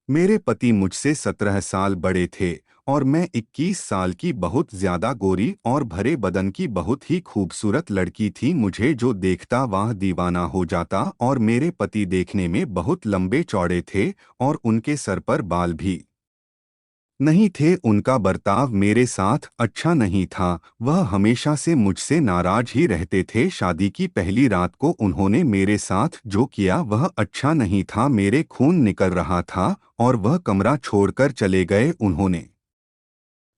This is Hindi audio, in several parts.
मेरे पति मुझसे 17 साल बड़े थे और मैं 21 साल की बहुत ज्यादा गोरी और भरे बदन की बहुत ही खूबसूरत लड़की थी। मुझे जो देखता वह दीवाना हो जाता। और मेरे पति देखने में बहुत लंबे चौड़े थे और उनके सर पर बाल भी नहीं थे। उनका बर्ताव मेरे साथ अच्छा नहीं था। वह हमेशा से मुझसे नाराज ही रहते थे। शादी की पहली रात को उन्होंने मेरे साथ जो किया वह अच्छा नहीं था। मेरे खून निकल रहा था और वह कमरा छोड़कर चले गए। उन्होंने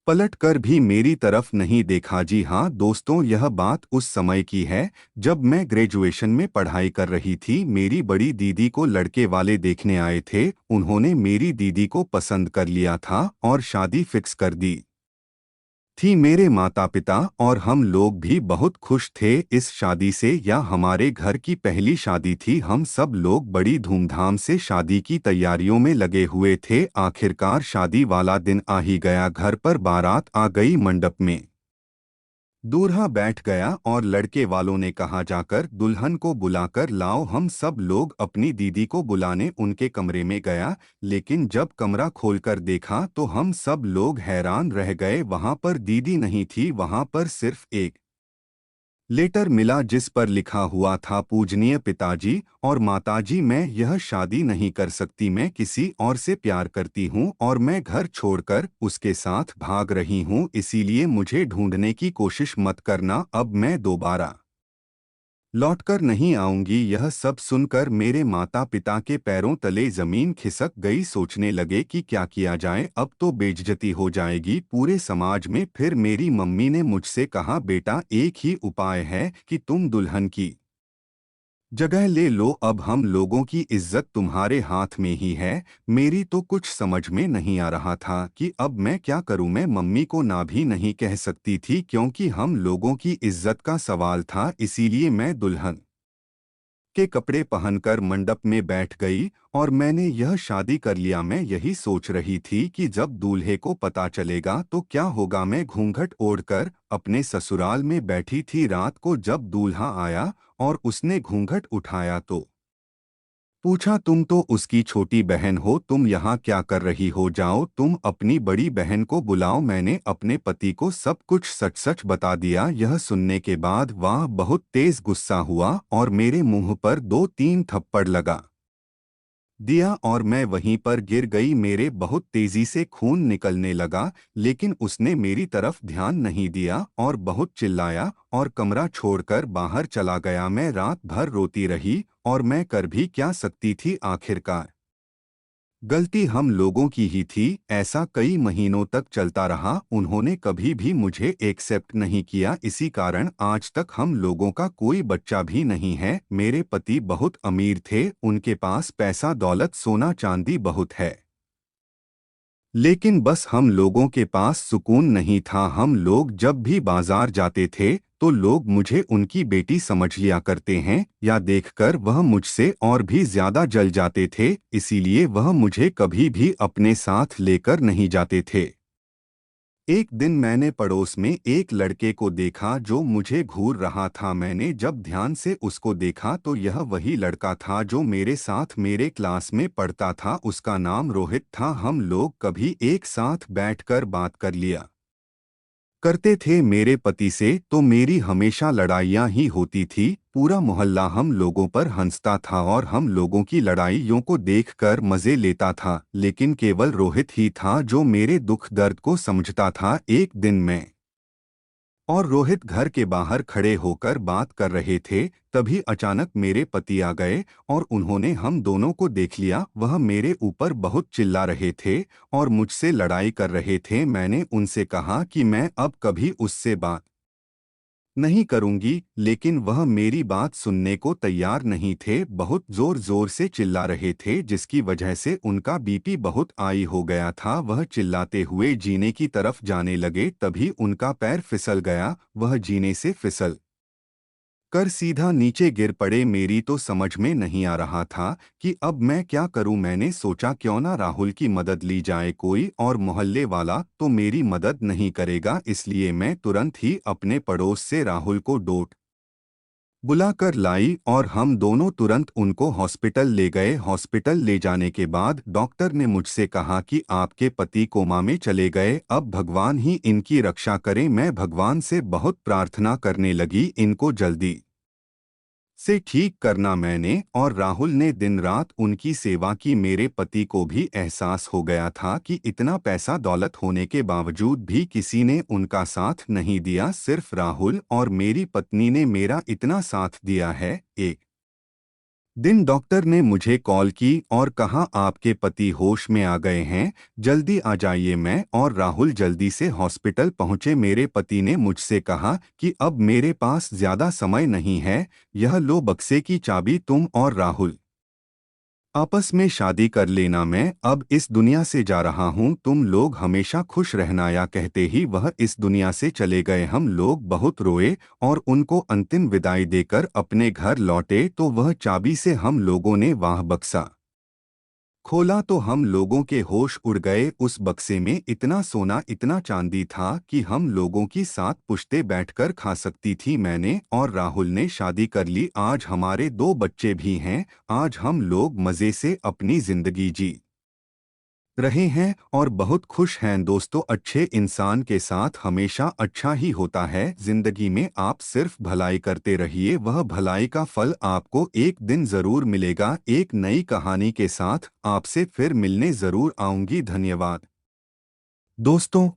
पलट कर भी मेरी तरफ नहीं देखा। जी हाँ दोस्तों, यह बात उस समय की है जब मैं ग्रेजुएशन में पढ़ाई कर रही थी। मेरी बड़ी दीदी को लड़के वाले देखने आए थे। उन्होंने मेरी दीदी को पसंद कर लिया था और शादी फिक्स कर दी थी। मेरे माता पिता और हम लोग भी बहुत खुश थे इस शादी से। यह हमारे घर की पहली शादी थी। हम सब लोग बड़ी धूमधाम से शादी की तैयारियों में लगे हुए थे। आखिरकार शादी वाला दिन आ ही गया। घर पर बारात आ गई। मंडप में दूल्हा बैठ गया और लड़के वालों ने कहा जाकर दुल्हन को बुलाकर लाओ। हम सब लोग अपनी दीदी को बुलाने उनके कमरे में गया, लेकिन जब कमरा खोलकर देखा तो हम सब लोग हैरान रह गए। वहां पर दीदी नहीं थी, वहां पर सिर्फ एक लेटर मिला जिस पर लिखा हुआ था, पूजनीय पिताजी और माताजी, मैं यह शादी नहीं कर सकती। मैं किसी और से प्यार करती हूँ और मैं घर छोड़कर उसके साथ भाग रही हूँ। इसीलिए मुझे ढूंढने की कोशिश मत करना। अब मैं दोबारा लौटकर नहीं आऊंगी। यह सब सुनकर मेरे माता पिता के पैरों तले जमीन खिसक गई। सोचने लगे कि क्या किया जाए, अब तो बेइज्जती हो जाएगी पूरे समाज में। फिर मेरी मम्मी ने मुझसे कहा, बेटा एक ही उपाय है कि तुम दुल्हन की जगह ले लो। अब हम लोगों की इज्जत तुम्हारे हाथ में ही है। मेरी तो कुछ समझ में नहीं आ रहा था कि अब मैं क्या करूं। मैं मम्मी को ना भी नहीं कह सकती थी क्योंकि हम लोगों की इज्जत का सवाल था। इसीलिए मैं दुल्हन के कपड़े पहनकर मंडप में बैठ गई और मैंने यह शादी कर लिया। मैं यही सोच रही थी कि जब दूल्हे को पता चलेगा तो क्या होगा। मैं घूंघट ओढ़कर अपने ससुराल में बैठी थी। रात को जब दूल्हा आया और उसने घूंघट उठाया तो पूछा, तुम तो उसकी छोटी बहन हो, तुम यहाँ क्या कर रही हो? जाओ तुम अपनी बड़ी बहन को बुलाओ। मैंने अपने पति को सब कुछ सच सच बता दिया। यह सुनने के बाद वह बहुत तेज गुस्सा हुआ और मेरे मुंह पर 2-3 थप्पड़ लगा दिया और मैं वहीं पर गिर गई। मेरे बहुत तेजी से खून निकलने लगा, लेकिन उसने मेरी तरफ ध्यान नहीं दिया और बहुत चिल्लाया और कमरा छोड़कर बाहर चला गया। मैं रात भर रोती रही और मैं कर भी क्या सकती थी। आखिरकार गलती हम लोगों की ही थी। ऐसा कई महीनों तक चलता रहा। उन्होंने कभी भी मुझे एक्सेप्ट नहीं किया। इसी कारण आज तक हम लोगों का कोई बच्चा भी नहीं है। मेरे पति बहुत अमीर थे, उनके पास पैसा दौलत सोना चांदी बहुत है, लेकिन बस हम लोगों के पास सुकून नहीं था। हम लोग जब भी बाजार जाते थे तो लोग मुझे उनकी बेटी समझ लिया करते हैं, या देखकर वह मुझसे और भी ज्यादा जल जाते थे। इसीलिए वह मुझे कभी भी अपने साथ लेकर नहीं जाते थे। एक दिन मैंने पड़ोस में एक लड़के को देखा जो मुझे घूर रहा था। मैंने जब ध्यान से उसको देखा तो यह वही लड़का था जो मेरे साथ मेरे क्लास में पढ़ता था। उसका नाम रोहित था। हम लोग कभी एक साथ बैठकर बात कर लिया करते थे। मेरे पति से तो मेरी हमेशा लड़ाइयाँ ही होती थी। पूरा मोहल्ला हम लोगों पर हंसता था और हम लोगों की लड़ाइयों को देखकर मजे लेता था, लेकिन केवल रोहित ही था जो मेरे दुख दर्द को समझता था। एक दिन मैं और रोहित घर के बाहर खड़े होकर बात कर रहे थे, तभी अचानक मेरे पति आ गए और उन्होंने हम दोनों को देख लिया। वह मेरे ऊपर बहुत चिल्ला रहे थे और मुझसे लड़ाई कर रहे थे। मैंने उनसे कहा कि मैं अब कभी उससे बात नहीं करूंगी, लेकिन वह मेरी बात सुनने को तैयार नहीं थे। बहुत जोर जोर से चिल्ला रहे थे जिसकी वजह से उनका बीपी बहुत हाई हो गया था। वह चिल्लाते हुए जीने की तरफ जाने लगे, तभी उनका पैर फिसल गया। वह जीने से फिसल कर सीधा नीचे गिर पड़े। मेरी तो समझ में नहीं आ रहा था कि अब मैं क्या करूं। मैंने सोचा क्यों ना राहुल की मदद ली जाए। कोई और मोहल्ले वाला तो मेरी मदद नहीं करेगा, इसलिए मैं तुरंत ही अपने पड़ोस से राहुल को बुलाकर लाई और हम दोनों तुरंत उनको हॉस्पिटल ले गए। हॉस्पिटल ले जाने के बाद डॉक्टर ने मुझसे कहा कि आपके पति कोमा में चले गए, अब भगवान ही इनकी रक्षा करे। मैं भगवान से बहुत प्रार्थना करने लगी इनको जल्दी से ठीक करना। मैंने और राहुल ने दिन रात उनकी सेवा की। मेरे पति को भी एहसास हो गया था कि इतना पैसा दौलत होने के बावजूद भी किसी ने उनका साथ नहीं दिया, सिर्फ राहुल और मेरी पत्नी ने मेरा इतना साथ दिया है। एक दिन डॉक्टर ने मुझे कॉल की और कहा आपके पति होश में आ गए हैं, जल्दी आ जाइए। मैं और राहुल जल्दी से हॉस्पिटल पहुंचे। मेरे पति ने मुझसे कहा कि अब मेरे पास ज्यादा समय नहीं है, यह लो बक्से की चाबी, तुम और राहुल आपस में शादी कर लेना, मैं अब इस दुनिया से जा रहा हूँ, तुम लोग हमेशा खुश रहना। या कहते ही वह इस दुनिया से चले गए। हम लोग बहुत रोए और उनको अंतिम विदाई देकर अपने घर लौटे तो वह चाबी से हम लोगों ने वह बक्सा खोला तो हम लोगों के होश उड़ गए। उस बक्से में इतना सोना इतना चांदी था कि हम लोगों की 7 पुश्तें बैठकर खा सकती थी। मैंने और राहुल ने शादी कर ली, आज हमारे 2 बच्चे भी हैं। आज हम लोग मज़े से अपनी जिंदगी जी रहे हैं और बहुत खुश हैं। दोस्तों, अच्छे इंसान के साथ हमेशा अच्छा ही होता है। जिंदगी में आप सिर्फ भलाई करते रहिए, वह भलाई का फल आपको एक दिन जरूर मिलेगा। एक नई कहानी के साथ आपसे फिर मिलने जरूर आऊंगी। धन्यवाद दोस्तों।